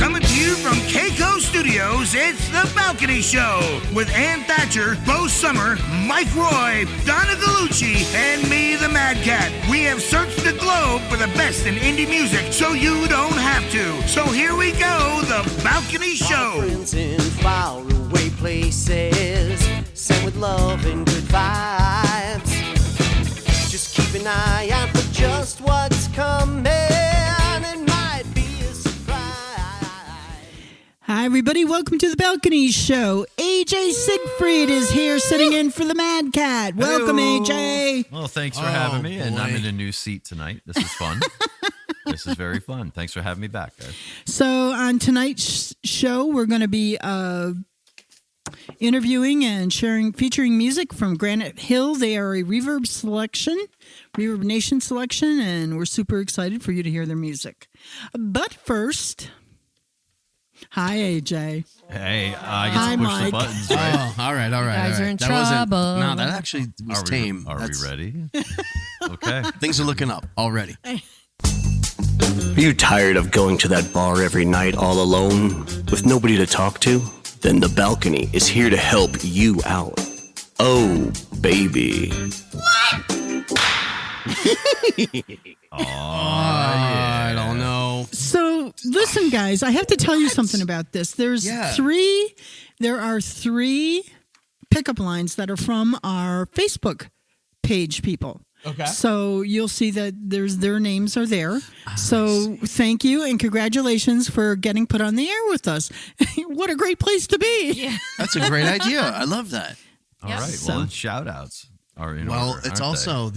Coming to you from Keiko Studios, it's The Balcony Show with Ann Thatcher, Bo Summer, Mike Roy, Donna Gallucci, and me, the Mad Cat. We have searched the globe for the best in indie music so you don't have to. So here we go, The Balcony Show. Friends in faraway places, sent with love and good vibes. Just keep an eye out for just what's coming. Hi, everybody. Welcome to The Balcony Show. AJ Siegfried is here sitting in for the Mad Cat. Welcome, Hello. AJ. Well, thanks for having me. boy. And I'm in a new seat tonight. This is fun. This is very fun. Thanks for having me back, guys. So on tonight's show, we're going to be interviewing and featuring music from Granite Hill. They are a ReverbNation selection, and we're super excited for you to hear their music. But first... Hi, AJ. Hey, I get Hi, to push Mike. the buttons, right? Oh, all right. guys are in That wasn't- trouble. No, that actually was tame. Are That's- we ready? Okay. Things are looking up already. Are you tired of going to that bar every night all alone with nobody to talk to? Then The Balcony is here to help you out. Oh, baby. I don't know. So, listen, guys, I have to tell you something about this. There are three pickup lines that are from our Facebook page, people. Okay. So you'll see that their names are there. So thank you and congratulations for getting put on the air with us. What a great place to be. Yeah. That's a great idea. I love that. All Yep. right. So- Well, then shout outs are in Well, order, it's aren't also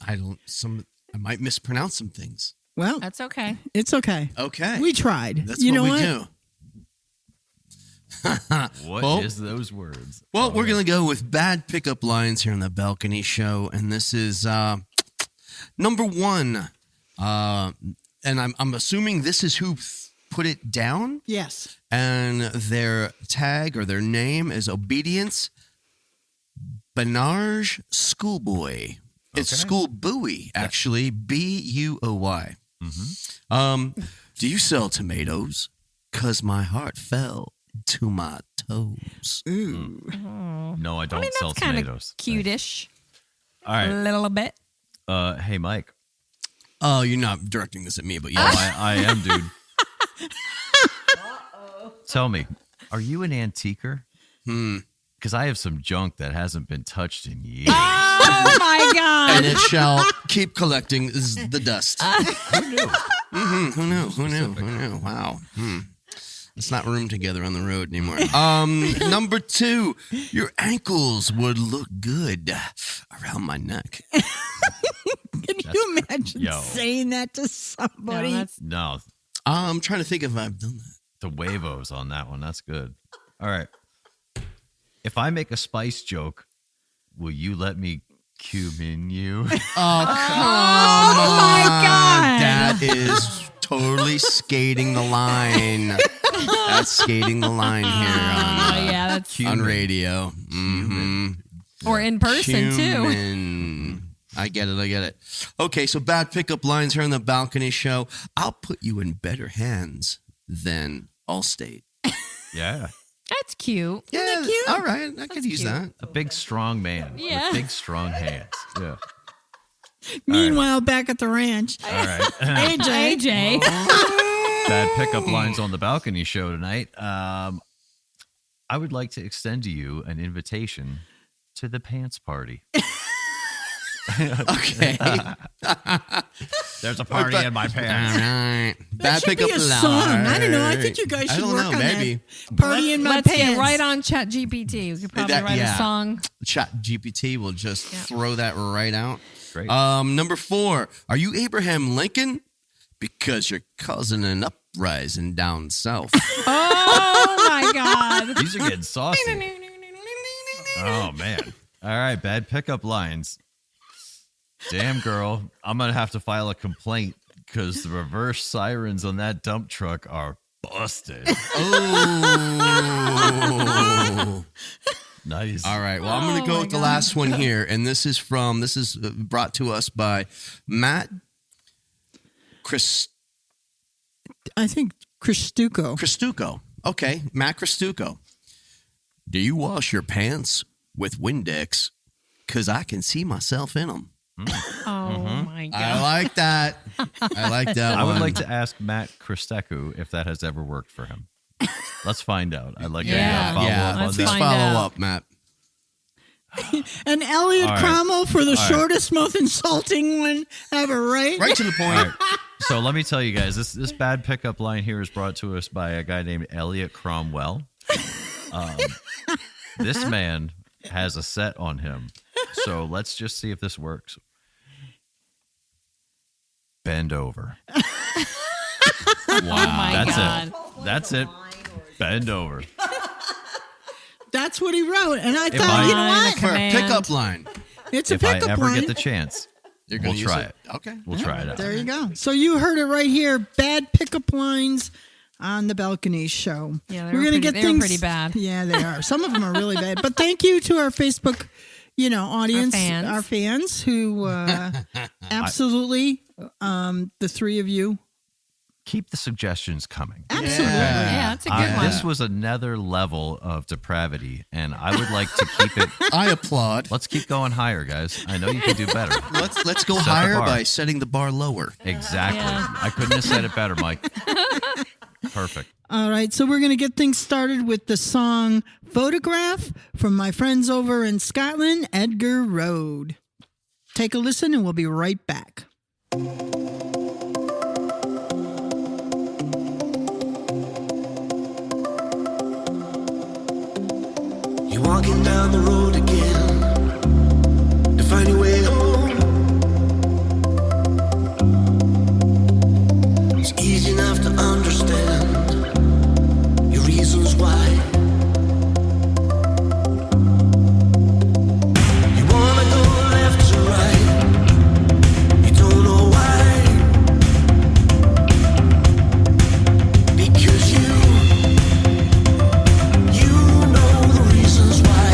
I might mispronounce some things. Well, That's okay. it's okay. Okay. We tried. That's you what know we what? do. What is Well- those words? Well, we're going to go with bad pickup lines here on the Balcony Show, and this is number one. And I'm assuming this is who put it down, Yes. and their tag or their name is Obedience Benarge Schoolboy. It's Okay. School Buoy, actually, Buoy. Mm-hmm. Do you sell tomatoes? 'Cause my heart fell to my toes. No, I don't sell That's kind tomatoes. of cutish. All right. A little bit. Hey, Mike. Oh, you're not directing this at me, but Oh, yeah. I am, dude. Tell me, are you an antiquer? Because I have some junk that hasn't been touched in years. Oh my God. And it shall keep collecting the dust. Who knew? Who knew? Wow. Let's not room together on the road anymore. Number two, your ankles would look good around my neck. Can you imagine Yo. saying that to somebody? No, that's No, I'm trying to think if I've done that. the huevos on that one. That's good. All right. If I make a spice joke, will you let me cumin you? Oh, my God. That is totally skating the line. That's skating the line here yeah, that's on radio. Mm-hmm. or in person too. Cumin. I get it. Okay, so bad pickup lines here on the Balcony Show. I'll put you in better hands than Allstate. Yeah. That's cute. Yeah, all right. I could use cute. that. A big, strong man Yeah. with big, strong hands. Yeah. Meanwhile, back at the ranch, All right. AJ. Bad pickup lines on the Balcony Show tonight. I would like to extend to you an invitation to the pants party. Okay. There's a party in my All pants. right. that Bad should be pickup a song. I don't know. I think you guys I should don't work know, on maybe. that. Party in my Let's pants. get right on Chat GPT. We could probably write a song. Chat GPT will just throw that right out. Great. Number four. Are you Abraham Lincoln? Because you're causing an uprising down south. Oh my God. These are getting saucy. Oh, man. All right. Bad pickup lines. Damn, girl. I'm going to have to file a complaint because the reverse sirens on that dump truck are busted. Oh. Nice. All right. Well, I'm going to go with the last one here. And this is brought to us by Matt Chris. I think Christuco. Okay, Matt Christuco. Do you wash your pants with Windex? Because I can see myself in them. Oh my god! I like that. I like that I one. would like to ask Matt Christeku if that has ever worked for him. Let's find out. I'd like to follow up on please find follow out. up, Matt. And Elliot All right. Cromwell for the All right. shortest, most insulting one ever, right? Right to the point. All right. So let me tell you guys, this bad pickup line here is brought to us by a guy named Elliot Cromwell. This man has a set on him. So let's just see if this works. Bend over. Oh my That's god! it. That's it. Bend over. That's what he wrote. And I If thought, I- you know what? For a Command. pickup line. It's a If I pickup ever line. get the chance, You're we'll gonna use try it. Okay. We'll try it out. There you go. So you heard it right here. Bad pickup lines on the Balcony Show. Yeah, We're gonna get they things were pretty bad. Yeah, they are. Some of them are really bad. But thank you to our Facebook, audience, Our fans who absolutely, the three of you, Keep the suggestions coming. absolutely. Yeah, that's a good one. This was another level of depravity, and I would like to keep it. I applaud. Let's keep going higher, guys. I know you can do better. Let's go Set the higher bar. by setting the bar lower. Exactly. Yeah. I couldn't have said it better, Mike. Perfect. All right, so we're going to get things started with the song Photograph from my friends over in Scotland, Edgar Road. Take a listen and we'll be right back. You're walking down the road again to find your way home. It's easy enough to understand your reasons why. You wanna go left to right, you don't know why. Because you know the reasons why.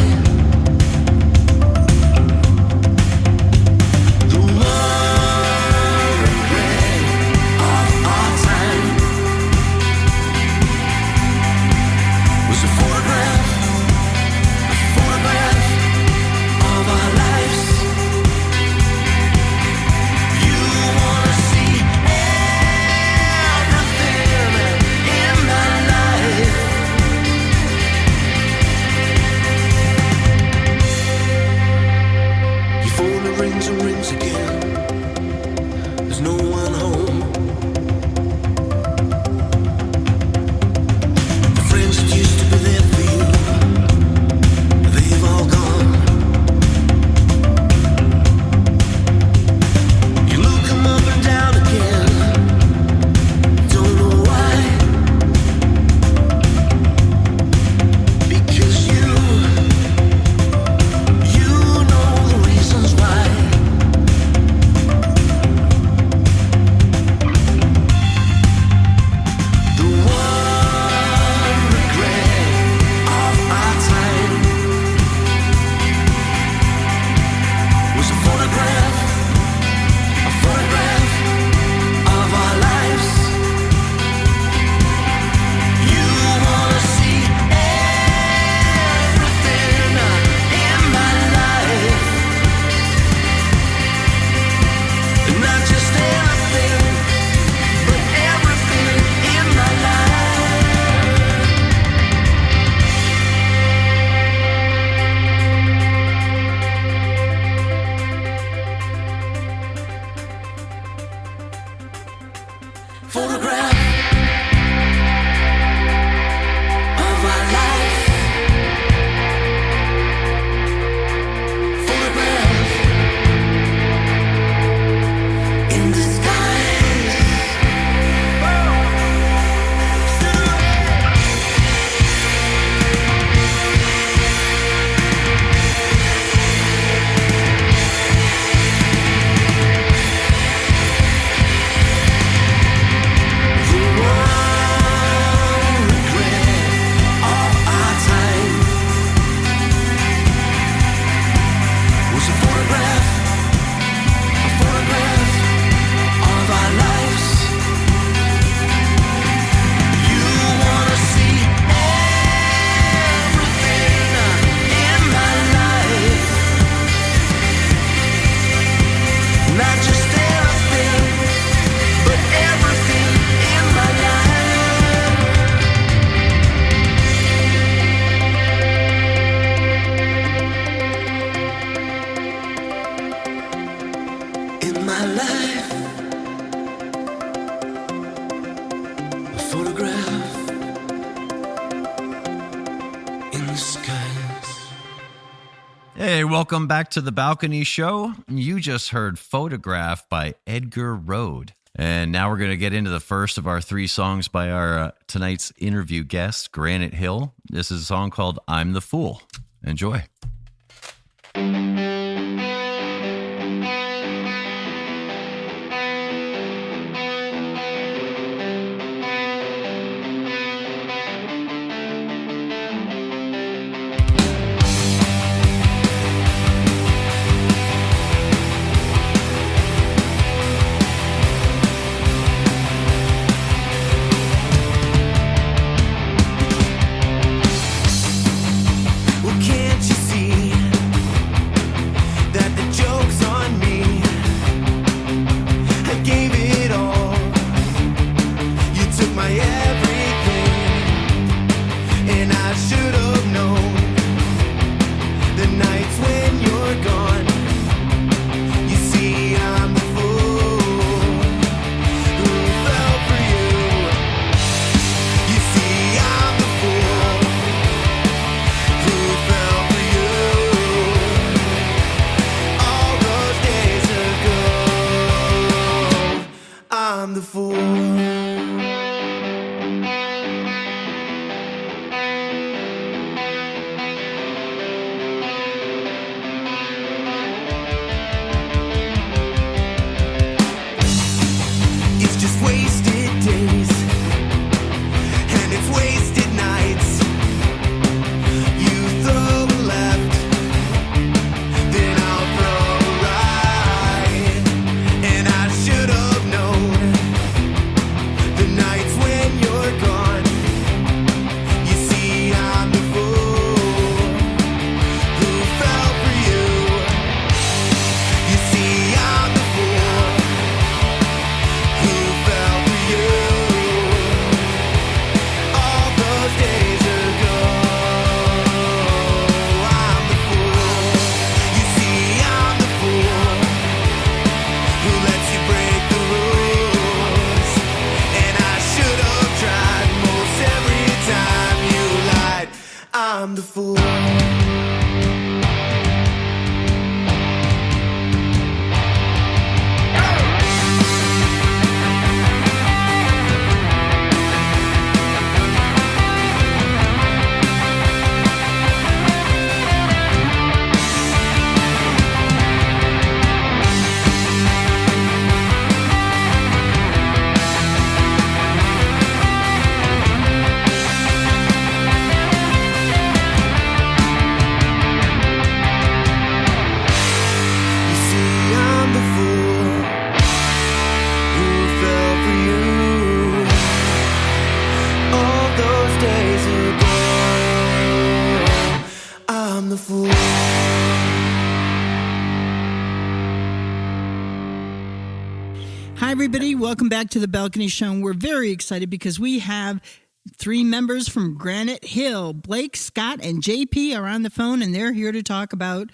Hey, welcome back to the Balcony Show. You just heard Photograph by Edgar Road. And now we're going to get into the first of our 3 songs by our tonight's interview guest, Granite Hill. This is a song called I'm the Fool. Enjoy. Well, can't you see that the joke's on me? I gave it all. You took my everything, and I should have known. The nights when you're gone, you see, I'm the fool who fell for you. You see, I'm the fool who fell for you. All those days ago, I'm the fool. It's just wasted days, and it's wasted nights. You throw a left, then I'll throw a right. And I should have known the nights when you're gone. You see, I'm the fool who fell for you. You see, I'm the fool who fell for you. All those days ago, I'm the fool. You see, I'm the fool who lets you break the rules. And I should have tried most every time you lied. I'm the fool. You see, I'm the fool who fell for you. All those days ago, I'm the fool. Hi, everybody. Welcome back to the Balcony Show. And we're very excited because we have 3 members from Granite Hill. Blake, Scott, and JP are on the phone, and they're here to talk about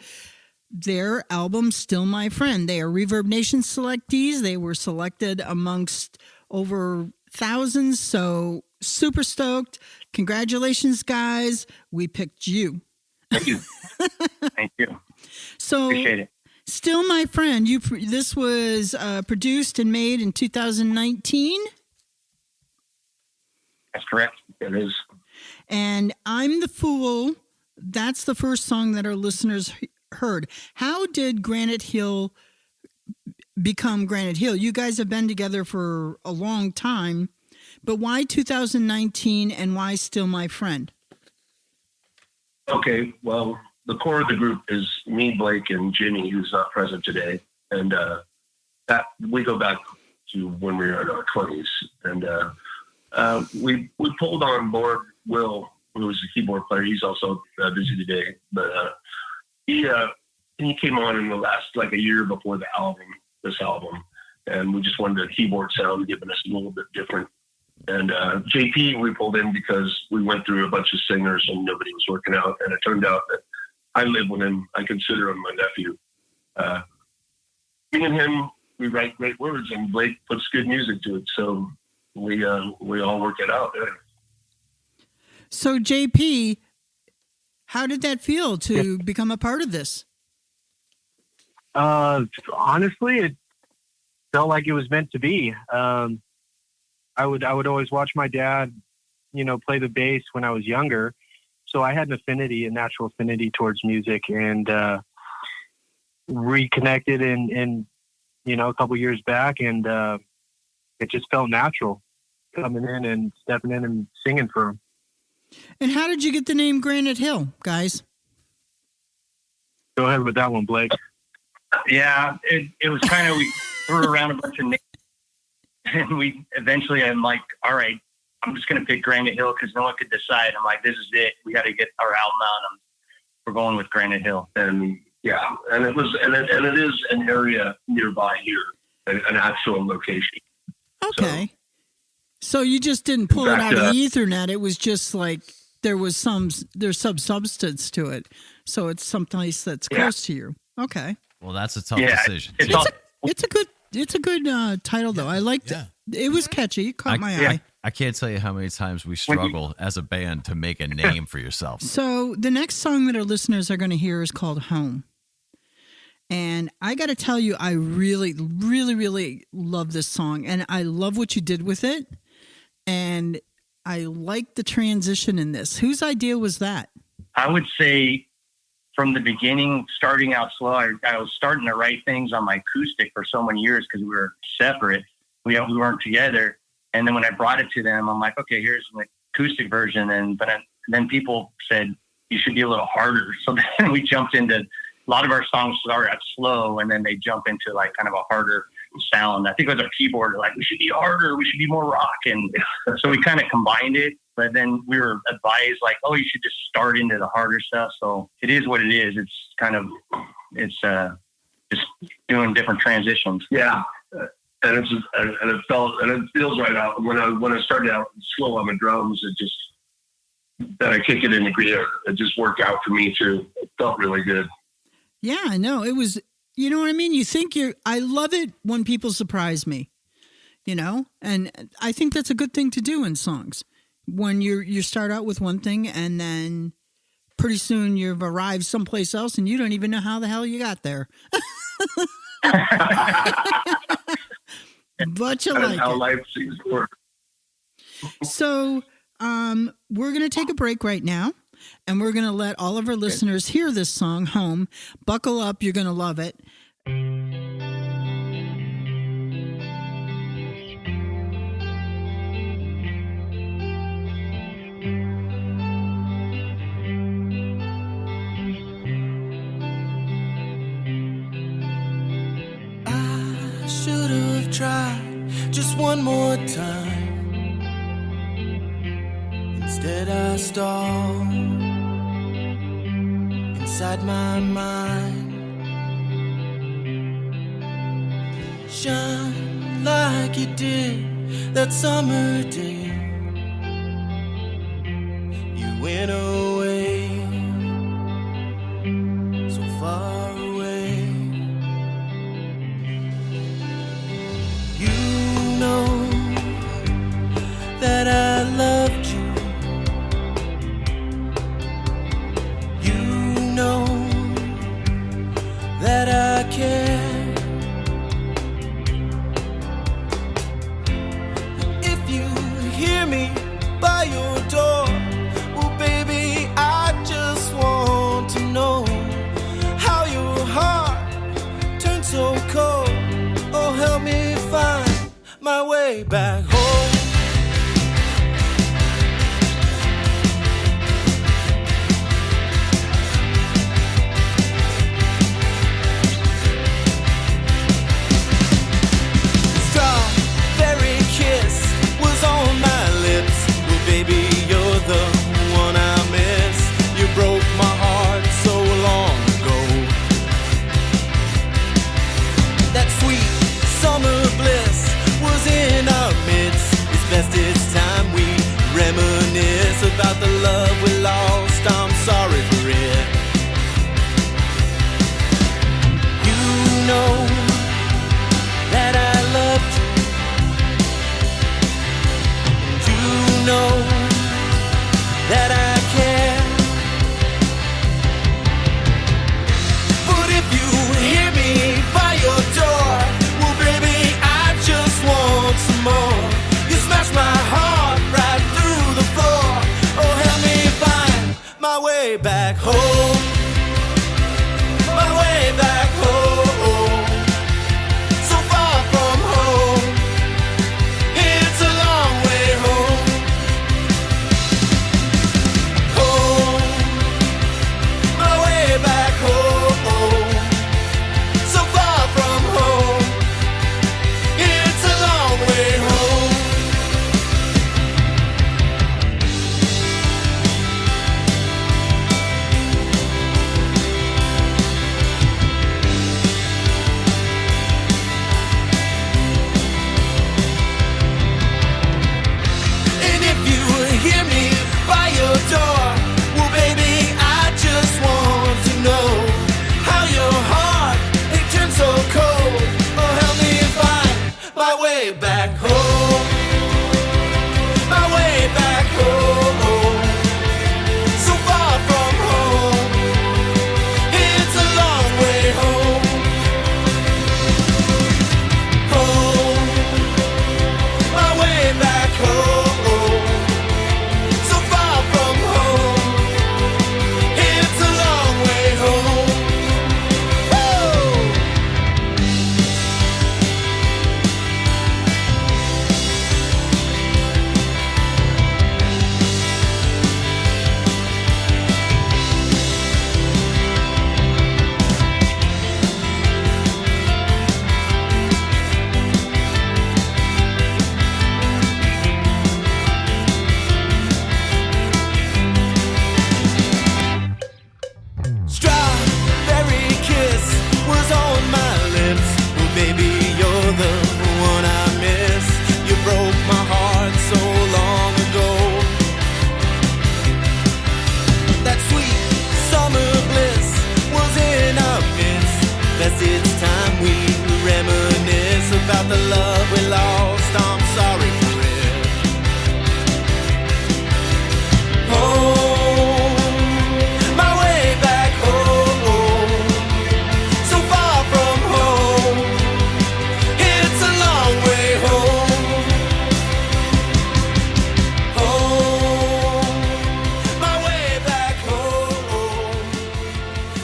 their album, Still My Friend. They are ReverbNation selectees. They were selected amongst over thousands, so super stoked. Congratulations, guys. We picked you. Thank you. Thank you. So, Appreciate it. Still My Friend, this was produced and made in 2019. That's correct. It is. And I'm the Fool. That's the first song that our listeners heard. How did Granite Hill become Granite Hill? You guys have been together for a long time, but why 2019 and why Still My Friend? Okay. Well, the core of the group is me, Blake, and Jimmy, who's not present today. And that we go back to when we were in our 20s. And we pulled on board Will, who was the keyboard player. He's also busy today. But he came on in the last, like a year before this album. And we just wanted a keyboard sound, giving us a little bit different. And JP we pulled in because we went through a bunch of singers and nobody was working out. And it turned out that I live with him. I consider him my nephew. Me and him, we write great words, and Blake puts good music to it. So we all work it out. So JP, How did that feel to become a part of this? Honestly, it felt like it was meant to be. I would always watch my dad, play the bass when I was younger. So I had a natural affinity towards music, and reconnected in a couple years back, and it just felt natural coming in and stepping in and singing for him. And how did you get the name Granite Hill, guys? Go ahead with that one, Blake. Yeah, it was kind of, we threw around a bunch of names, and I'm like, all right, I'm just going to pick Granite Hill because no one could decide. I'm like, this is it. We got to get our album out. We're going with Granite Hill. And yeah, and it is an area nearby here, an actual location. Okay. So you just didn't pull it out of the Ethernet. It was just like there's some substance to it. So it's someplace that's close to you. Okay. Well, that's a tough decision. It's a good title though. I liked it. It was catchy. It caught my eye. I can't tell you how many times we struggle as a band to make a name for yourself. So the next song that our listeners are going to hear is called Home. And I got to tell you, I really, really, really love this song. And I love what you did with it. And I like the transition in this. Whose idea was that? I would say from the beginning, starting out slow, I was starting to write things on my acoustic for so many years because we were separate. We weren't together. And then when I brought it to them, I'm like, okay, here's an acoustic version. But then people said, you should be a little harder. So then we jumped into, a lot of our songs start out slow, and then they jump into like kind of a harder sound. I think it was our keyboard, like, we should be harder, we should be more rock. And so we kind of combined it. But then we were advised like, oh, you should just start into the harder stuff. So it is what it is. It's kind of, just doing different transitions. Yeah. And it feels right out when I started out slow on the drums. Then I kick it into gear. It just worked out for me too. It felt really good. Yeah, I know. It was, you know what I mean? I love it when people surprise me, and I think that's a good thing to do in songs. When you start out with one thing and then pretty soon you've arrived someplace else and you don't even know how the hell you got there. But you like how it. life seems to work. So we're going to take a break right now, and we're going to let all of our listeners hear this song, Home. Buckle up. You're going to love it. I should have tried just one more time. Instead I stalled inside my mind. Shine like you did that summer day. You went away, so far away. You know that I loved you. You know that I care. If you hear me by your door, well, baby, I just want to know how your heart turned so cold. Oh, help me find my way back home. Strawberry kiss was on my lips. Well, baby, your back home. My way back home. So far from home. It's a long way home. Home. My way back home. So far from home. It's a long way home. And if you hear me by your door, well, baby, I just want to know how your heart it turns so cold. Oh, help me find my way back home. My way back home. So far from home. It's a long way home. Home. My way back home. So far from home. It's a long way home. Woo! Strawberry kiss was on my lips. Well, baby, you're the one I miss. You broke my heart so long ago. That sweet summer bliss was in our midst. Guess it's time we reminisce about the love we lost. I'm sorry for it. Home, my way back home. So far from home. It's a long way home. Home, my way back home.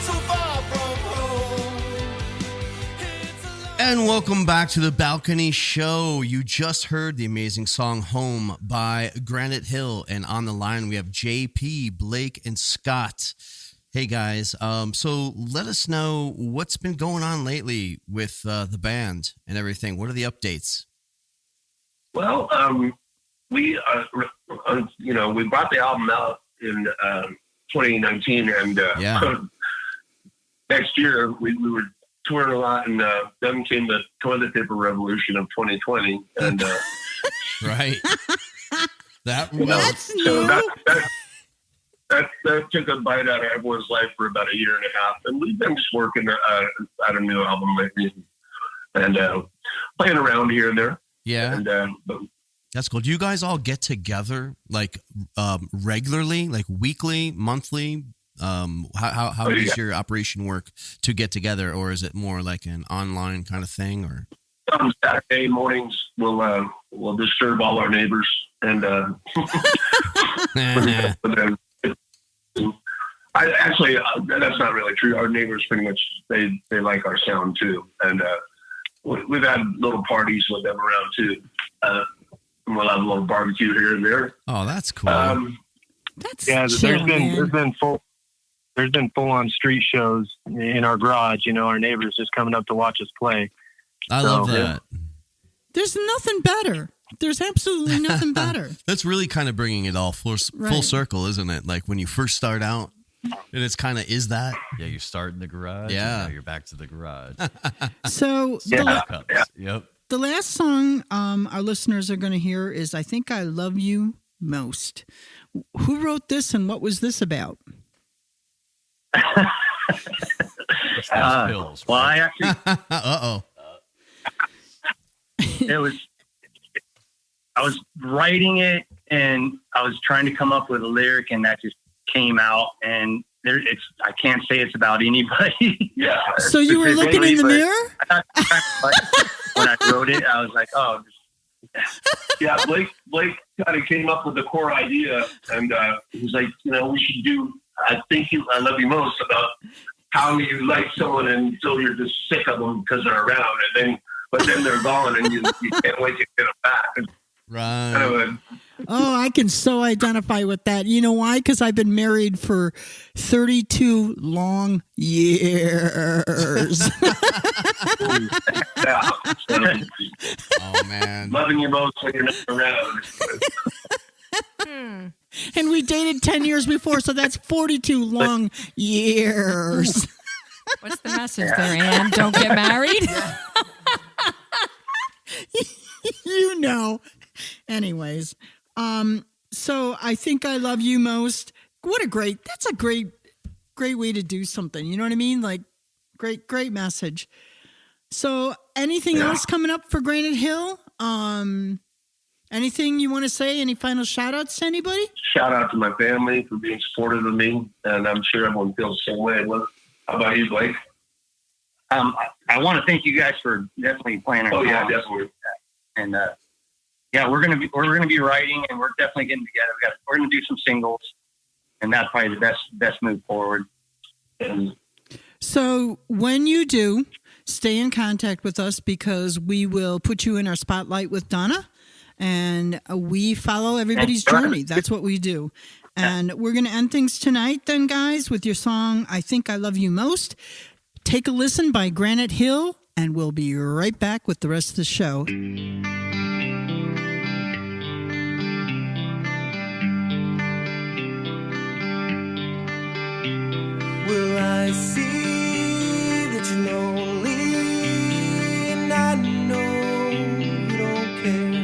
So far from home. It's a long And welcome back to the Balcony Show. You just heard the amazing song Home by Granite Hill. And on the line, we have JP, Blake, and Scott. Hey, guys. So let us know what's been going on lately with the band and everything. What are the updates? Well, we we brought the album out in 2019, and Yeah. next year we were touring a lot, and then came the toilet paper revolution of 2020, and Right. That That's so new. that took a bite out of everyone's life for about a year and a half, and we've been just working at a new album lately, and playing around here and there, Yeah. and but That's cool. Do you guys all get together like regularly, like weekly, monthly? How does yeah. your operation work to get together, or is it more like an online kind of thing? Or on Saturday mornings we'll disturb all our neighbors, and but then I actually that's not really true. Our neighbors pretty much they like our sound too, and we've had little parties with them around too. We'll have a little barbecue here and there. oh, that's cool. That's Yeah, chill, man. there's been full on street shows in our garage. You know, our neighbors just coming up to watch us play. I love so, that. There's nothing better. There's absolutely nothing better. That's really kind of bringing it all full Right. circle, isn't it? Like when you first start out, and it's kind of is that. Yeah, you start in the garage. Yeah. And now you're back to the garage. So Cups. Yep. the last song our listeners are going to hear is I Think I Love You Most. Who wrote this and what was this about? It's those pills, Well, right? I actually, Uh-oh. I was writing it and I was trying to come up with a lyric, and that just came out. And I can't say it's about anybody. Yeah. So you were looking in the But mirror? when I wrote it, I was like, oh, Yeah, Blake kind of came up with the core idea, and he was like, we should do I think I love you most about how you like someone until you're just sick of them because they're around, but then they're gone, and you can't wait to get them back. Right. Kind of a, Oh, I can so identify with that. You know why? Because I've been married for 32 long years. yeah. So, Oh man. loving you most when you're not around. And we dated 10 years before, so that's 42 long years. What's the message there, Ann? Don't get married? You know. Anyways, so I think I love you most. That's a great way to do something. You know what I mean? Like, great message. So anything else coming up for Granite Hill? Anything you want to say? Any final shout outs to anybody? Shout out to my family for being supportive of me, and I'm sure everyone feels the same way. How about you, Blake? I want to thank you guys for definitely playing our Oh yeah, songs. definitely. And yeah, we're gonna be writing, and we're definitely getting together. We're gonna do some singles, and that's probably the best move forward. And So when you do, stay in contact with us because we will put you in our spotlight with Donna, and we follow everybody's journey. That's what we do. And we're going to end things tonight then, guys, with your song, I Think I Love You Most. Take a Listen by Granite Hill, and we'll be right back with the rest of the show. Will I see that you're lonely? And I know you don't care.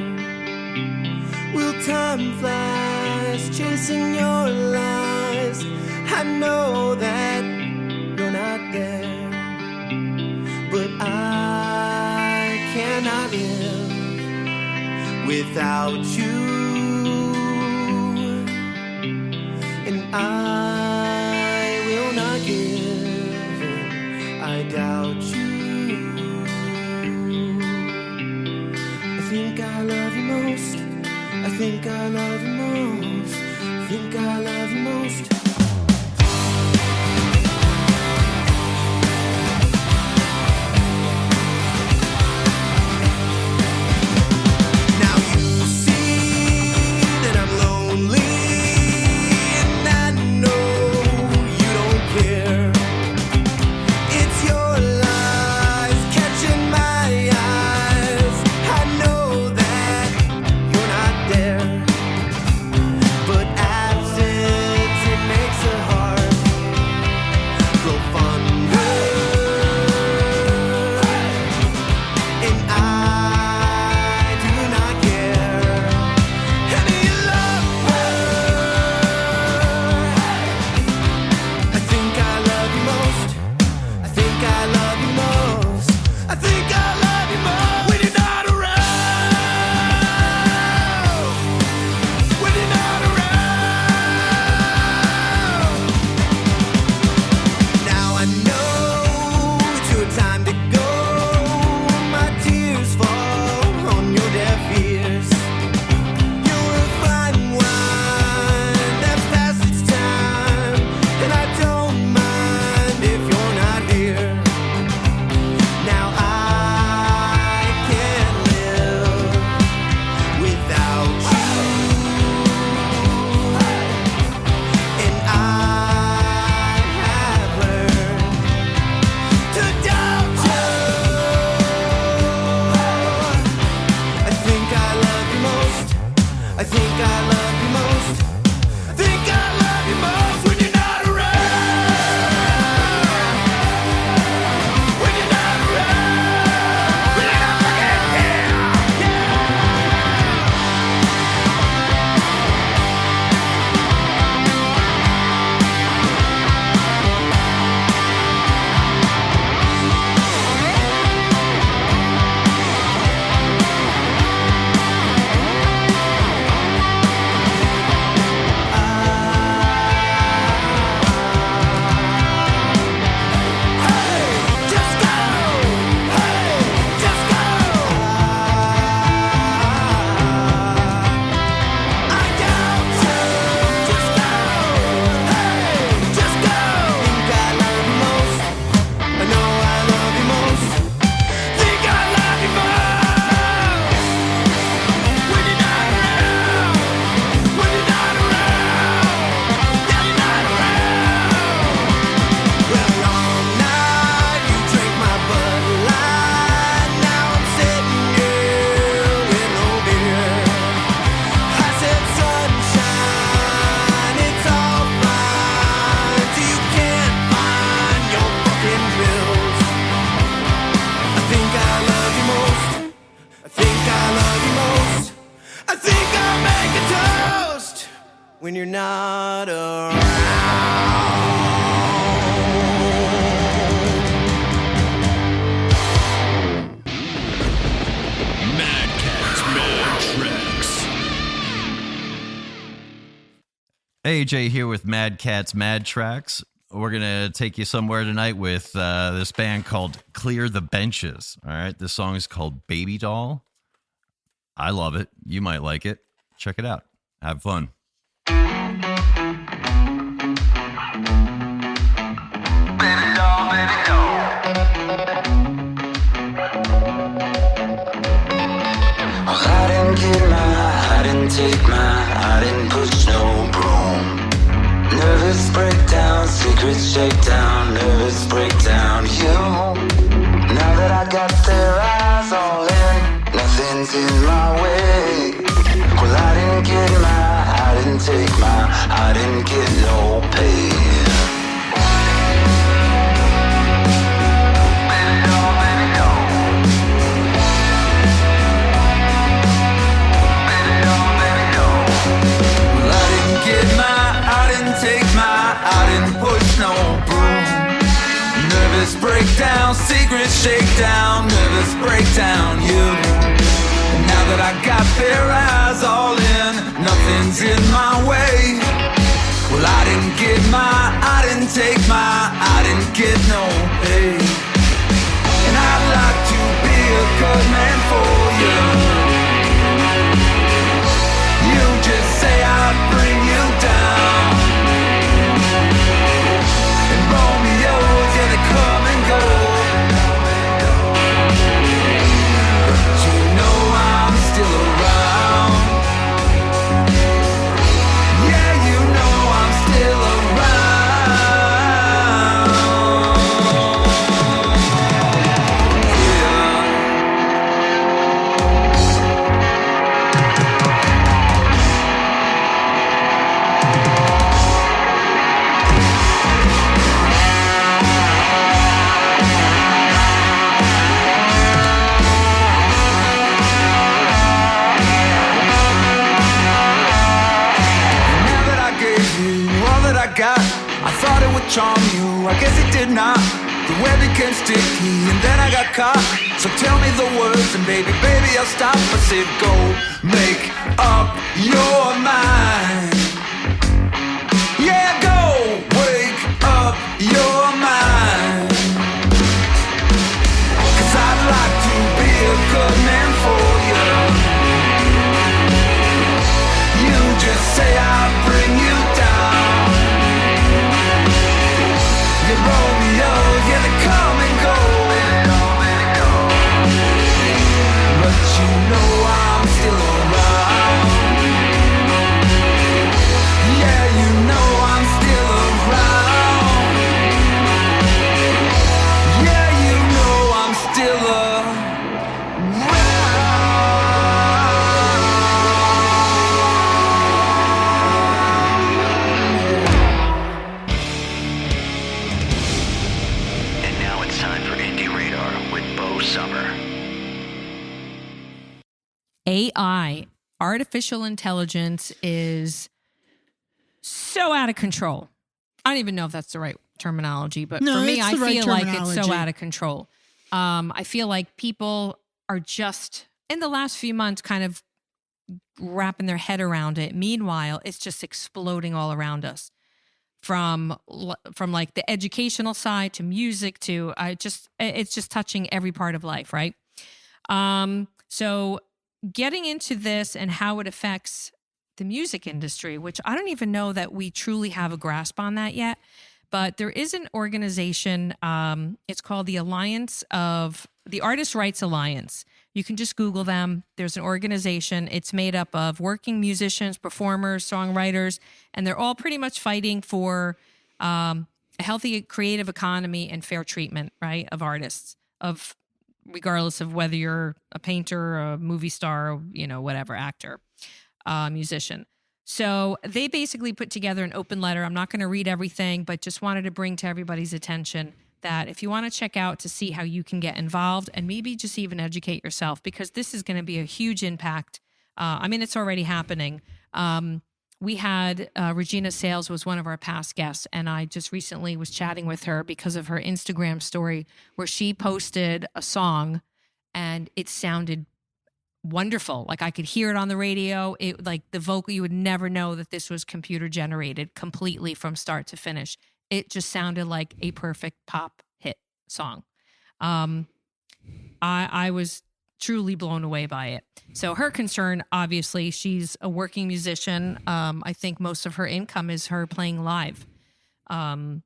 Will time flies chasing your lies? I know that you're not there, but I cannot live without you, and I will not give in. I doubt you. I think I love you most. I think I love you most. I think I love you most. Now you see that I'm lonely, and I know you don't care. It's your lies catching my eyes. I know that you're not there, when you're not around. Mad Cat's Mad Tracks. AJ here with Mad Cat's Mad Tracks. We're going to take you somewhere tonight with this band called Clear the Benches. All right. This song is called Baby Doll. I love it. You might like it. Check it out. Have fun. Baby doll, baby doll. Well, I didn't get I didn't take I didn't push no broom. Nervous breakdown, secrets shakedown, nervous breakdown. You, now that I got their eyes all in, nothing's in my way. Well, I didn't get I didn't take I didn't get no pay. Baby doll, baby doll. Baby doll, baby doll. Well, I didn't get I didn't take I didn't push no broom. Nervous breakdown, secret shakedown, nervous breakdown. You, now that I got their eyes all in, nothing's in my way. Well, I didn't get I didn't take I didn't get no pay. And I'd like to be a good man for you. You just say I'd bring you down. And Romeo's, yeah, they come and go. But you know I'm still around. Yeah, you know I'm still around. Now that I gave you all that I got, I thought it would charm you. I guess it did not. The web became sticky and then I got caught. So tell me the words and baby, I'll stop. I said go make up your mind. Yeah, go wake up your mind. 'Cause I'd like to be a good man for you. You just say I'll bring you down. You Romeo, yeah, they come and go. But you know I'm still around. Yeah, you know I'm still around. Yeah, you know I'm still around. And now it's time for Indie Radar with Bo Summer. AI, artificial intelligence, is so out of control. I don't even know if that's the right terminology, but No, for me, it's I the right feel like it's so terminology. out of control. I feel like people are just, in the last few months, kind of wrapping their head around it. Meanwhile, it's just exploding all around us. From like the educational side to music to it's just touching every part of life, right? So getting into this and how it affects the music industry, which I don't even know that we truly have a grasp on that yet. But there is an organization, it's called the Artist Rights Alliance. You can just Google them. There's an organization. It's made up of working musicians, performers, songwriters, and they're all pretty much fighting for a healthy creative economy and fair treatment, right, of artists, regardless of whether you're a painter, a movie star, whatever, actor, musician. So they basically put together an open letter. I'm not going to read everything, but just wanted to bring to everybody's attention that if you want to check out to see how you can get involved and maybe just even educate yourself, because this is going to be a huge impact. It's already happening. we had Regina Sales was one of our past guests, and I just recently was chatting with her because of her Instagram story where she posted a song and it sounded wonderful. Like I could hear it on the radio. It like the vocal, you would never know that this was computer generated completely from start to finish. It just sounded like a perfect pop hit song. I was truly blown away by it. So her concern, obviously, she's a working musician. I think most of her income is her playing live, and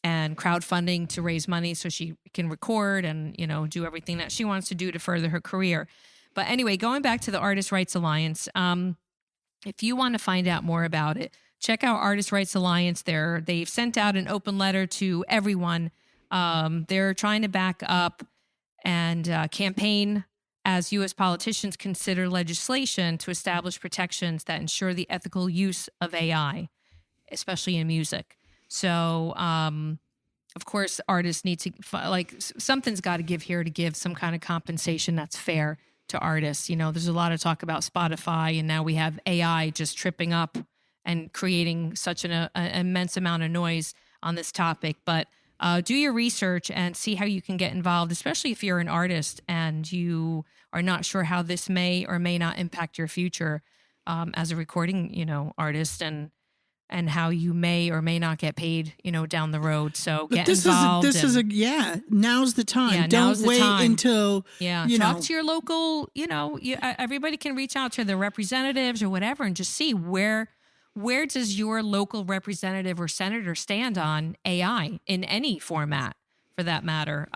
crowdfunding to raise money so she can record and, you know, do everything that she wants to do to further her career. But anyway, going back to the Artists' Rights Alliance, if you want to find out more about it, check out Artists' Rights Alliance. They've sent out an open letter to everyone. They're trying to back up and campaign as U.S. politicians consider legislation to establish protections that ensure the ethical use of AI, especially in music. So, of course, artists need to, like, something's got to give here to give some kind of compensation that's fair to artists. You know, there's a lot of talk about Spotify, and now we have AI just tripping up and creating such an immense amount of noise on this topic. But do your research and see how you can get involved, especially if you're an artist and you are not sure how this may or may not impact your future as a recording, you know, artist, and how you may or may not get paid, you know, down the road. So get involved. Now's the time. Yeah, Don't now's the wait time. until, talk to your local, you know, everybody can reach out to their representatives or whatever and just see where does your local representative or senator stand on AI in any format, for that matter.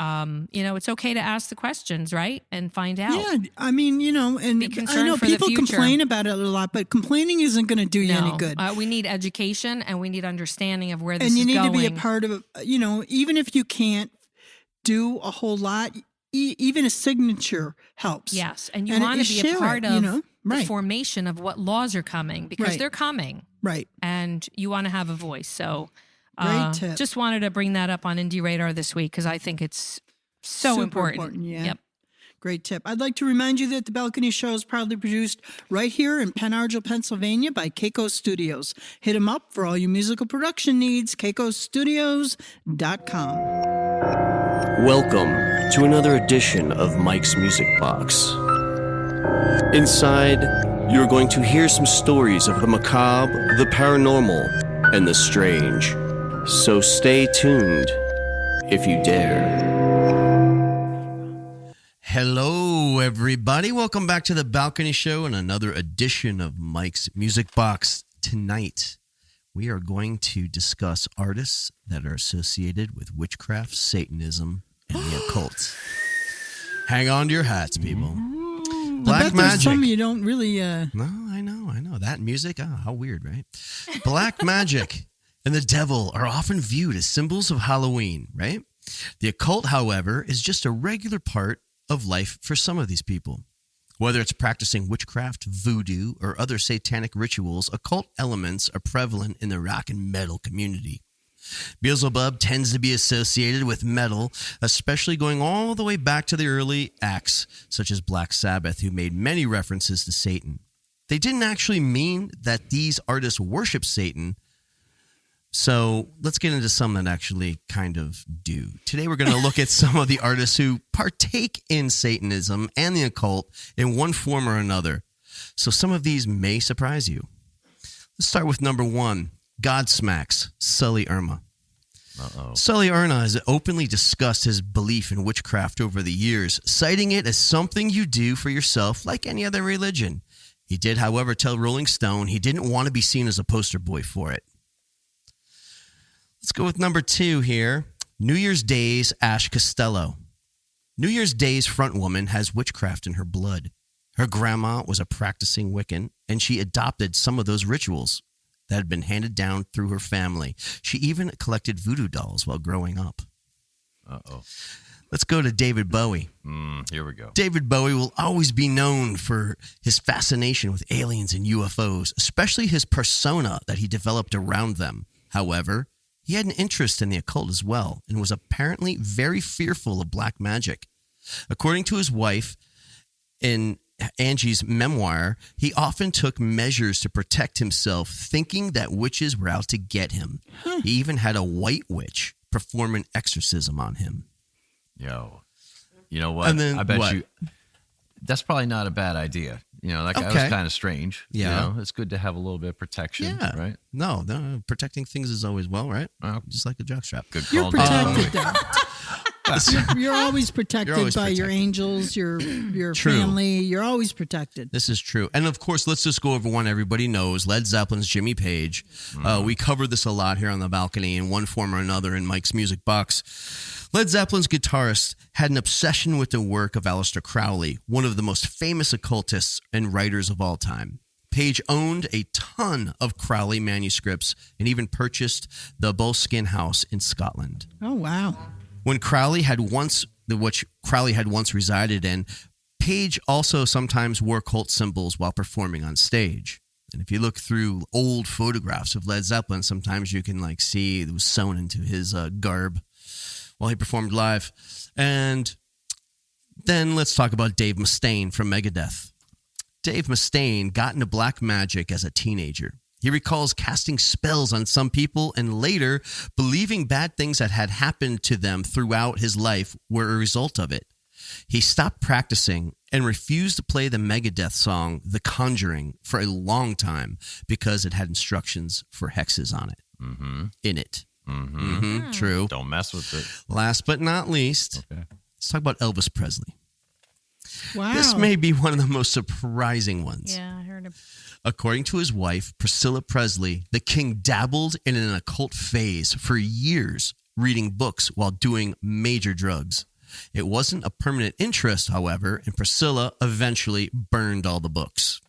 You know, it's okay to ask the questions, right? And find out. Yeah, I mean, you know, and Be I concerned know for the people future. complain about it a lot, but complaining isn't going to do you any good. We need education and we need understanding of where this And is you need going. to be a part of, you know, even if you can't do a whole lot, even a signature helps. Yes, and you want to be a part of the formation of what laws are coming, because they're coming. Right. And you want to have a voice. So Great tip. Just wanted to bring that up on Indie Radar this week because I think it's so Super important. Yeah. Yep. Great tip. I'd like to remind you that The Balcony Show is proudly produced right here in Pen Argyl, Pennsylvania by Keiko Studios. Hit them up for all your musical production needs, keikostudios.com. Welcome to another edition of Mike's Music Box. Inside, you're going to hear some stories of the macabre, the paranormal, and the strange. So stay tuned, if you dare. Hello, everybody. Welcome back to The Balcony Show and another edition of Mike's Music Box. Tonight, we are going to discuss artists that are associated with witchcraft, Satanism, and the occult. Hang on to your hats, people. Black magic. Some you don't really. No, I know. That music, how weird, right? Black magic and the devil are often viewed as symbols of Halloween, right? The occult, however, is just a regular part of life for some of these people. Whether it's practicing witchcraft, voodoo, or other satanic rituals, occult elements are prevalent in the rock and metal community. Beelzebub tends to be associated with metal, especially going all the way back to the early acts, such as Black Sabbath, who made many references to Satan. They didn't actually mean that these artists worship Satan, so let's get into some that actually kind of do. Today we're going to look at some of the artists who partake in Satanism and the occult in one form or another. So some of these may surprise you. Let's start with number 1, Godsmack's Sully Erma. Sully Erma has openly discussed his belief in witchcraft over the years, citing it as something you do for yourself like any other religion. He did, however, tell Rolling Stone he didn't want to be seen as a poster boy for it. Let's go with number 2 here. New Year's Day's Ash Costello. New Year's Day's frontwoman has witchcraft in her blood. Her grandma was a practicing Wiccan, and she adopted some of those rituals that had been handed down through her family. She even collected voodoo dolls while growing up. Let's go to David Bowie. Here we go. David Bowie will always be known for his fascination with aliens and UFOs, especially his persona that he developed around them. However, he had an interest in the occult as well and was apparently very fearful of black magic. According to his wife, in Angie's memoir, he often took measures to protect himself, thinking that witches were out to get him. He even had a white witch perform an exorcism on him. Yo, you know what? And then I bet what? you that's probably not a bad idea. You know, that guy was kind of strange. Yeah. You know, it's good to have a little bit of protection, right? No, protecting things is always well, right? Well, just like a jockstrap. Good You're call. protected, though. You're always protected always by your protected. angels, your True. family. You're always protected. This is true. And of course, let's just go over one everybody knows, Led Zeppelin's Jimmy Page. We cover this a lot here on the balcony in one form or another in Mike's Music Box. Led Zeppelin's guitarist had an obsession with the work of Aleister Crowley, one of the most famous occultists and writers of all time. Page owned a ton of Crowley manuscripts and even purchased the Bullskin House in Scotland. Oh, wow. When Crowley had once resided in, Page also sometimes wore cult symbols while performing on stage. And if you look through old photographs of Led Zeppelin, sometimes you can see it was sewn into his garb while he performed live. And then let's talk about Dave Mustaine from Megadeth. Dave Mustaine got into black magic as a teenager. He recalls casting spells on some people and later believing bad things that had happened to them throughout his life were a result of it. He stopped practicing and refused to play the Megadeth song The Conjuring for a long time because it had instructions for hexes on it. In it. True. Don't mess with it. Last but not least, let's talk about Elvis Presley. Wow. This may be one of the most surprising ones. Yeah, I heard him. According to his wife, Priscilla Presley, the king dabbled in an occult phase for years, reading books while doing major drugs. It wasn't a permanent interest, however, and Priscilla eventually burned all the books.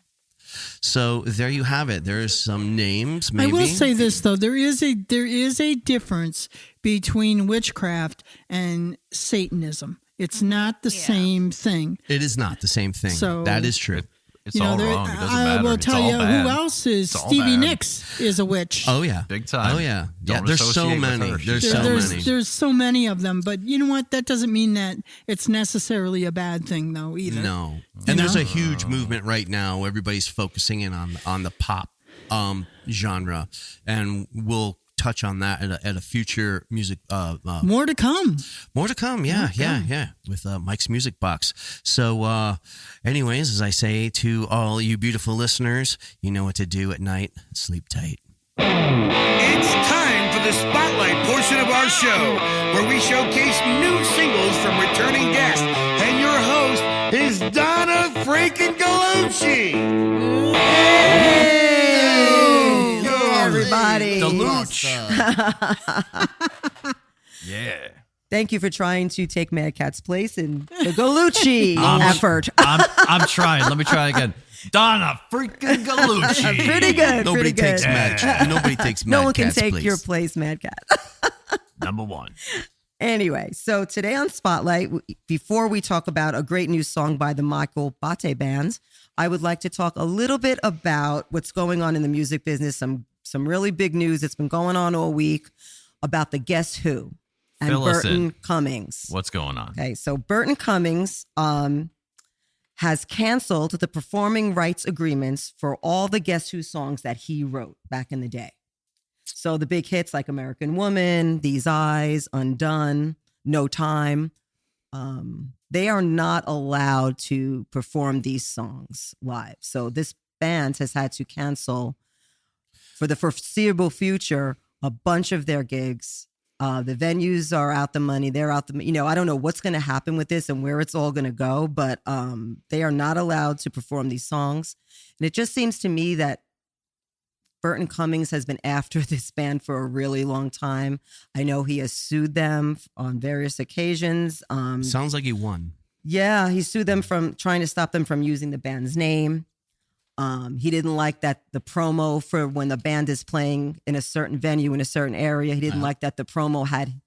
So there you have it. There's some names, maybe. I will say this, though. There is a difference between witchcraft and Satanism. It's not the same thing. It is not the same thing. So, that is true. It's all wrong. It doesn't matter. I will It's tell all you bad. who else is. It's all Stevie bad. Nicks is a witch. Oh, yeah. Big time. Oh, yeah. Yeah, Don't there's so associate with many. her. There's so many. There's so many of them, but you know what? That doesn't mean that it's necessarily a bad thing, though, either. No. You And there's know? a huge movement right now. Everybody's focusing in on the pop genre. And we'll touch on that at a future music. More to come. More to come. Yeah. With Mike's Music Box. So anyways, as I say to all you beautiful listeners, you know what to do at night. Sleep tight. It's time for the spotlight portion of our show, where we showcase new singles from returning guests. And your host is Donna freaking Gallucci. Everybody. Deluge. Yeah. Thank you for trying to take Mad Cat's place in the Gallucci effort. I'm trying. Let me try again. Donna freaking Gallucci. Pretty good. Nobody pretty takes good. Nobody takes Mad No one can Cat's take place. your place, Mad Cat. Number one. Anyway, so today on Spotlight, before we talk about a great new song by the Michael Bate Band, I would like to talk a little bit about what's going on in the music business, some really big news that's been going on all week about the Guess Who and Fill us Burton in. Cummings. What's going on? Okay, so Burton Cummings has canceled the performing rights agreements for all the Guess Who songs that he wrote back in the day. So the big hits like American Woman, These Eyes, Undone, No Time, they are not allowed to perform these songs live. So this band has had to cancel for the foreseeable future a bunch of their gigs. The venues are out the money. They're out the, I don't know what's going to happen with this and where it's all going to go, but they are not allowed to perform these songs. And it just seems to me that Burton Cummings has been after this band for a really long time. I know he has sued them on various occasions. Sounds like he won. Yeah, he sued them from trying to stop them from using the band's name. He didn't like that the promo for when the band is playing in a certain venue in a certain area. He didn't like that the promo had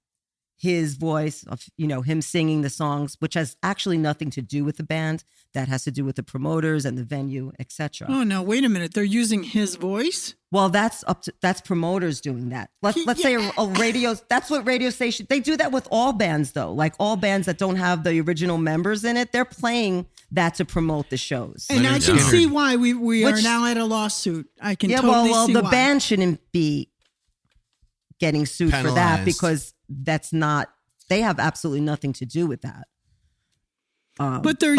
his voice of, him singing the songs, which has actually nothing to do with the band. That has to do with the promoters and the venue, etc. Oh, no, wait a minute. They're using his voice? Well, that's promoters doing that. Let's say a radio, that's what radio station, they do that with all bands though. Like all bands that don't have the original members in it, they're playing that to promote the shows. And I can see why we are Which- now at a lawsuit. I can Yeah, totally well, see the why. band shouldn't be getting sued for that Penalized. because that's not. They have absolutely nothing to do with that. but they're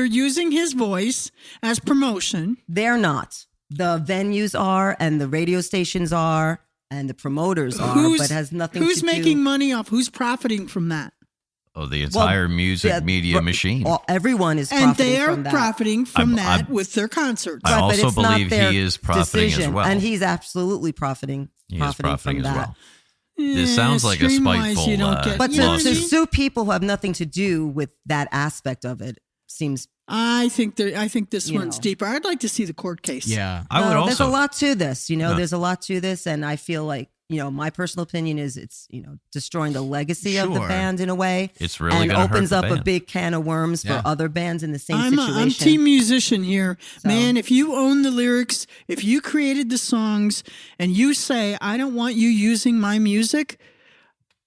using his voice as promotion. They're not. The venues are, and the radio stations are, and the promoters are, but it has nothing to do. Who's making money off? Who's profiting from that? Oh, the entire music media machine. Everyone is And profiting they are from that. profiting from that with their concerts. I Right, but also it's not believe their he is profiting decision, as well. and he's absolutely profiting. He is profiting from as that. well. This sounds like a stream-wise, spiteful you don't get- But You know to, what I to mean? sue people who have nothing to do with that aspect of it seems. I think this You one's know. deeper. I'd like to see the court case. Yeah. I would There's also. a lot to this. Yeah. There's a lot to this, and I feel like my personal opinion is it's destroying the legacy of the Sure. band in a way. It's really and gonna hurt opens the up a band. big can of worms Yeah. for other bands in the same I'm situation. team musician here. Man, if you own the lyrics, if you created the songs, and you say, I don't want you using my music,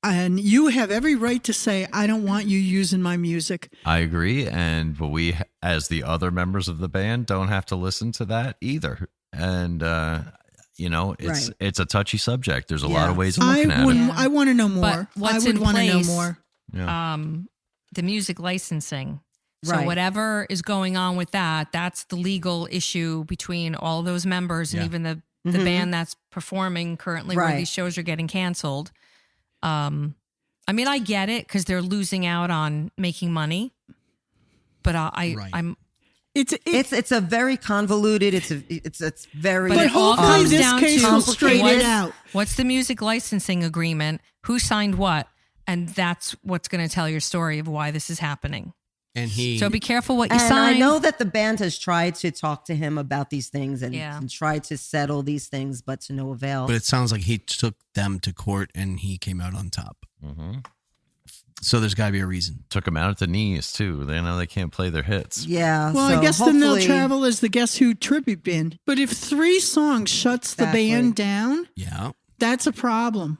and you have every right to say, I don't want you using my music. I agree, but we, as the other members of the band, don't have to listen to that either. And it's Right. it's a touchy subject. There's a lot Yeah. of ways of looking at it. I want to know more. But what's I would in want to know place- more. Yeah. The music licensing. So Right. whatever is going on with that, that's the legal issue between all those members and Yeah. even the Mhm. band that's performing currently where Right. these shows are getting canceled. I mean, I get it because they're losing out on making money, but Right. I'm. It's a very convoluted. It's very. But it all hopefully comes this down case to will straighten it out. What's the music licensing agreement? Who signed what? And that's what's going to tell your story of why this is happening. And he. So be careful what you And sign. I know that the band has tried to talk to him about these things and, Yeah. and tried to settle these things, but to no avail. But it sounds like he took them to court and he came out on top. Mhm. So there's got to be a reason. Took them out at the knees too. They know they can't play their hits. Yeah. Well, so I guess then they'll hopefully- travel as the Guess Who tribute band. But if 3 songs shuts the Exactly. band down, Yeah. that's a problem.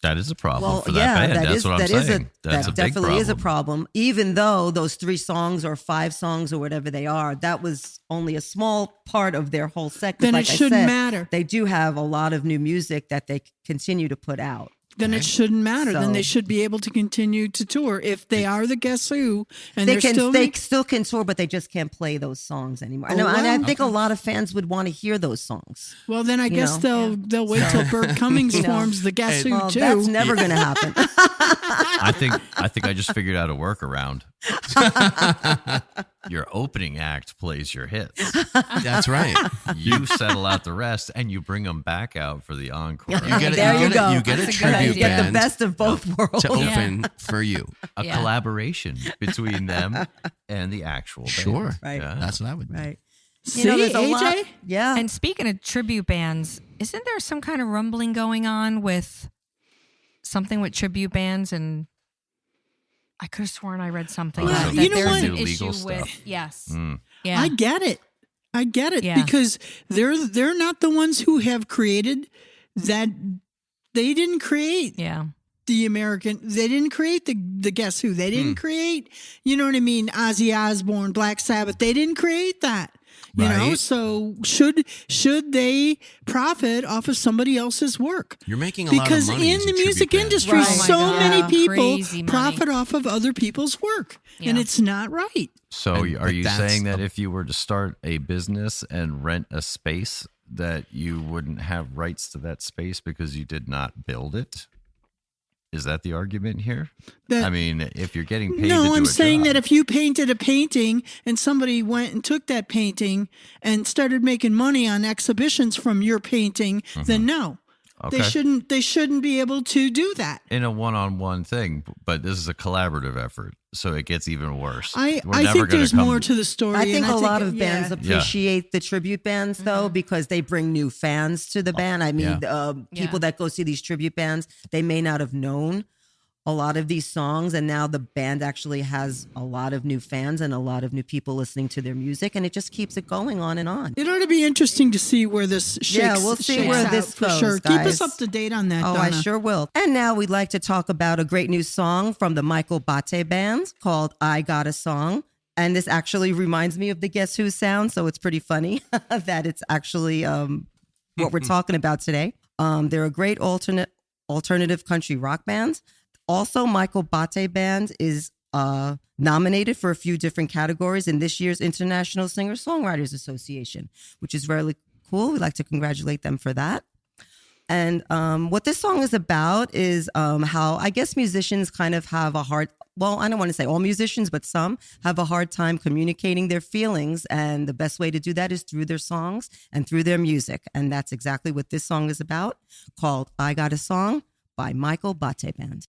That is a problem Well, for that yeah, band. that That's is what I'm that is saying. That's that a big definitely problem. is a problem. Even though those 3 songs or 5 songs or whatever they are, that was only a small part of their whole set. 'Cause Then it like I shouldn't said, matter. They do have a lot of new music that they continue to put out. Then it shouldn't matter. Then they So- should be able to continue to tour if they are the Guess Who and They they're can still they still can tour, but they just can't play those songs anymore. And, Oh, and I wow. think a lot of fans would want to hear those songs. Well, then I guess know. they'll wait till Bert Cummings You know. forms the Guess Who Well, too. that's never going to happen. I think I just figured out a workaround. Your opening act plays your hits. That's right. You settle out the rest, and you bring them back out for the encore. You get There you go. You get a That's a good tribute idea. You get the band best of both worlds. to open for you. A Yeah. collaboration between them and the actual band. Sure. Right. Yeah. That's what I would do. Right. See, there's a AJ? lot. Yeah. And speaking of tribute bands, isn't there some kind of rumbling going on with something with tribute bands? And I could have sworn I read something. Oh, that you know there's what? an Legal issue stuff. with. Yes. Mm. Yeah. I get it. Yeah. Because they're not the ones who have created that. They didn't create yeah. the American. They didn't create the Guess Who. They didn't create. You know what I mean? Ozzy Osbourne, Black Sabbath. They didn't create that. You know. Right. So should they profit off of somebody else's work? You're making a lot of Because money in as a the tribute music band. industry, Right. Oh my so God. many people Crazy money. profit off of other people's work, and Yeah. it's not right. So And- are but you that's saying that the- if you were to start a business and rent a space, that you wouldn't have rights to that space because you did not build it? Is that the argument here? That- I mean, if you're getting paid to No, do I'm a saying job, that if you painted a painting and somebody went and took that painting and started making money on exhibitions from your painting, then no. Okay. They shouldn't be able to do that. in a one-on-one thing, but this is a collaborative effort, so it gets even worse. I We're think never gonna there's come- more to the story. I and think a lot of yeah. bands appreciate the tribute bands though Mm-hmm. because they bring new fans to the band. I mean, people Yeah. that go see these tribute bands, they may not have known a lot of these songs, and now the band actually has a lot of new fans and a lot of new people listening to their music, and it just keeps it going on and on. It ought to be interesting to see where this shakes. Yeah, we'll see shakes where out this for goes, sure. guys. Keep us up to date on that. Oh, Donna. I sure will. And now we'd like to talk about a great new song from the Michael Bate Band called "I Got a Song." And this actually reminds me of the Guess Who sound, so it's pretty funny that it's actually what we're talking about today. They're a great alternative country rock band. Also, Michael Bate Band is nominated for a few different categories in this year's International Singer-Songwriters Association, which is really cool. We'd like to congratulate them for that. And what this song is about is how I guess musicians kind of have a hard, well, I don't want to say all musicians, but some have a hard time communicating their feelings. And the best way to do that is through their songs and through their music. And that's exactly what this song is about, called "I Got a Song" by Michael Bate Band.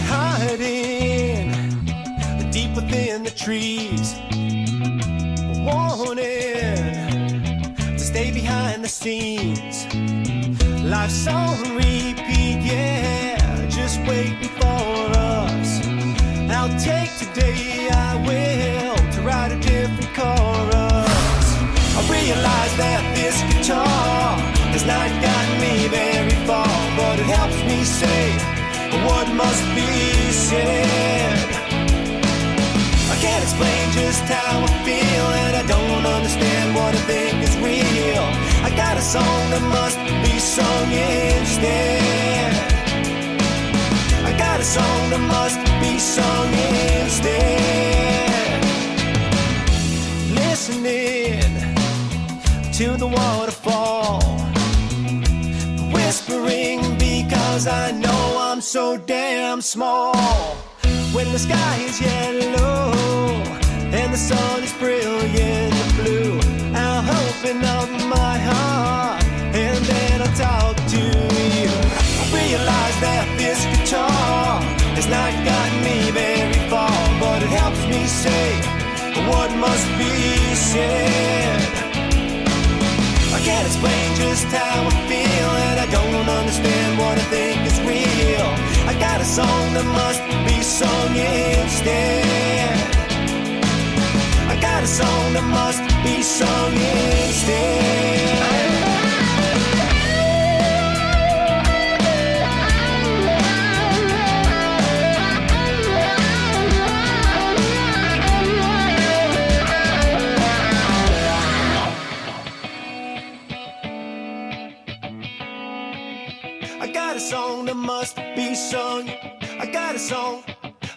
Hiding deep within the trees, wanting to stay behind the scenes. Life's on repeat, yeah, just waiting for us. I'll take today, I will, to write a different chorus. I realize that this guitar has not gotten me very far, but it helps me say what must be said. I can't explain just how I feel, and I don't understand what I think is real. I got a song that must be sung instead. I got a song that must be sung instead. Listening to the waterfall, whispering because I know I'm so damn small. When the sky is yellow and the sun is brilliant blue, I'll open up my heart and then I'll talk to you. I realize that this guitar has not gotten me very far, but it helps me say what must be said. I can't explain just how I feel, and I don't understand what I think is real. I got a song that must be sung instead. I got a song that must be sung instead. I got a song that must be sung. I got a song,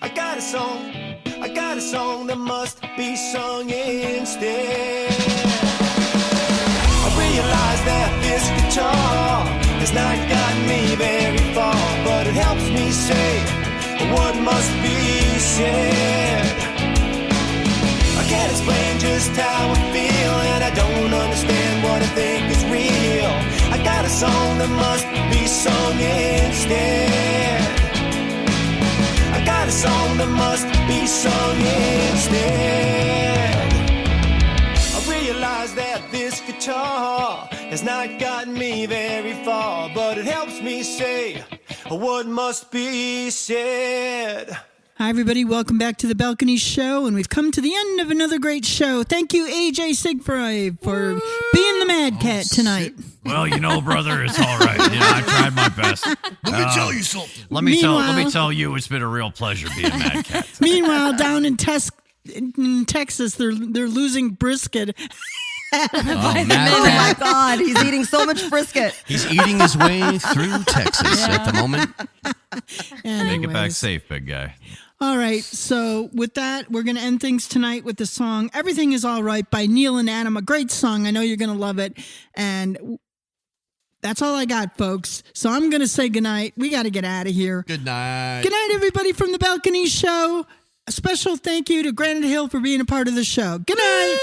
I got a song, I got a song that must be sung instead. I realize that this guitar has not gotten me very far, but it helps me say what must be said. I can't explain just how I feel, and I don't understand what I think is real. I got a song that must be sung instead. I got a song that must be sung instead. I realize that this guitar has not gotten me very far, but it helps me say what must be said. Hi, everybody. Welcome back to the Balcony Show, and we've come to the end of another great show. Thank you, AJ Sigfried, for being the Mad Cat tonight. Well, you know, brother, it's all right. You know, I tried my best. Let me tell you something. Let me Meanwhile- tell you, it's been a real pleasure being Mad Cat. Meanwhile, down in Texas, they're losing brisket. Oh, Mad Oh my Cat. God, he's eating so much brisket. He's eating his way through Texas at the moment. Make it back Anyways. safe, big guy. All right, so with that, we're going to end things tonight with the song Everything Is All Right by Neil and Adam. A great song. I know you're going to love it. And that's all I got, folks. So I'm going to say goodnight. We got to get out of here. Good night. Good night, everybody from the Balcony Show. A special thank you to Granite Hill for being a part of the show. Good night.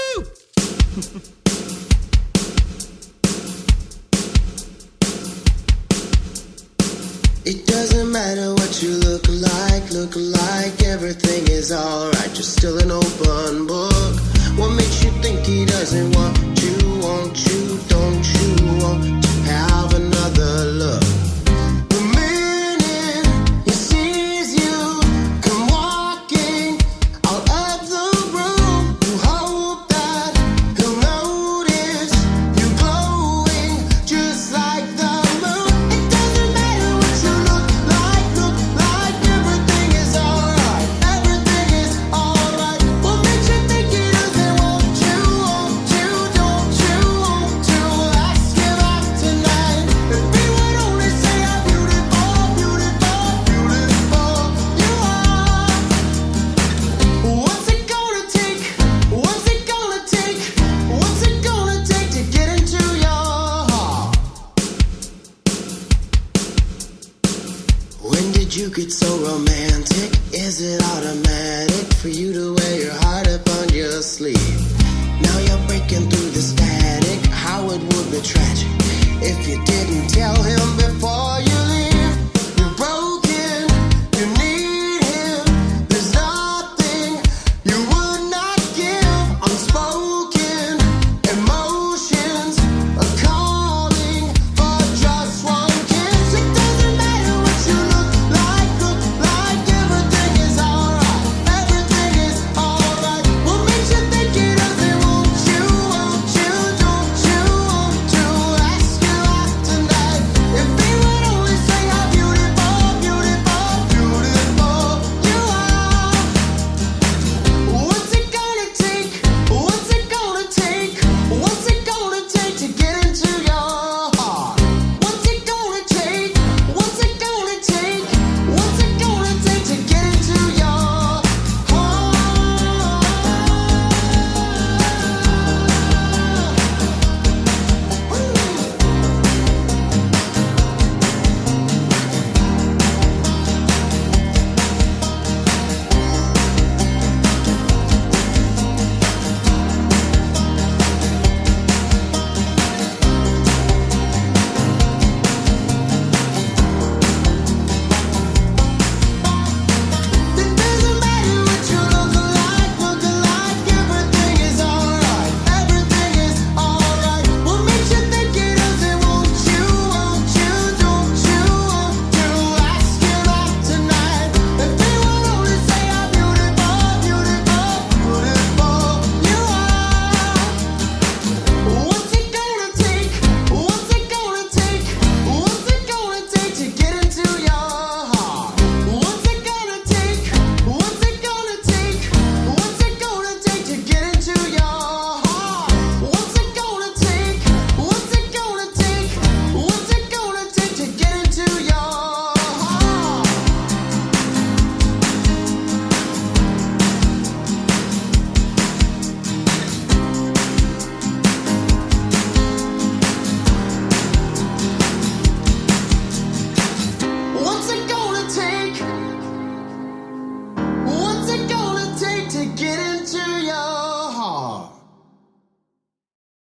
It doesn't matter what you look like, everything is alright. You're still an open book. What makes you think he doesn't want you? Don't you want to have another look? The minute he sees you come walking out of the room, you hope that he'll notice you glowing just like the moon. It doesn't matter what you look like, everything is alright, everything is alright. What makes you think he doesn't want you, don't you want to ask him out tonight? If he would only say how beautiful, beautiful you are. What's it gonna take? What's it gonna take? What's it gonna take to get into your heart? When did you get so romantic? Is it automatic for you to wear your heart up on your sleeve? Now you're breaking through the static. How it would be tragic if you did.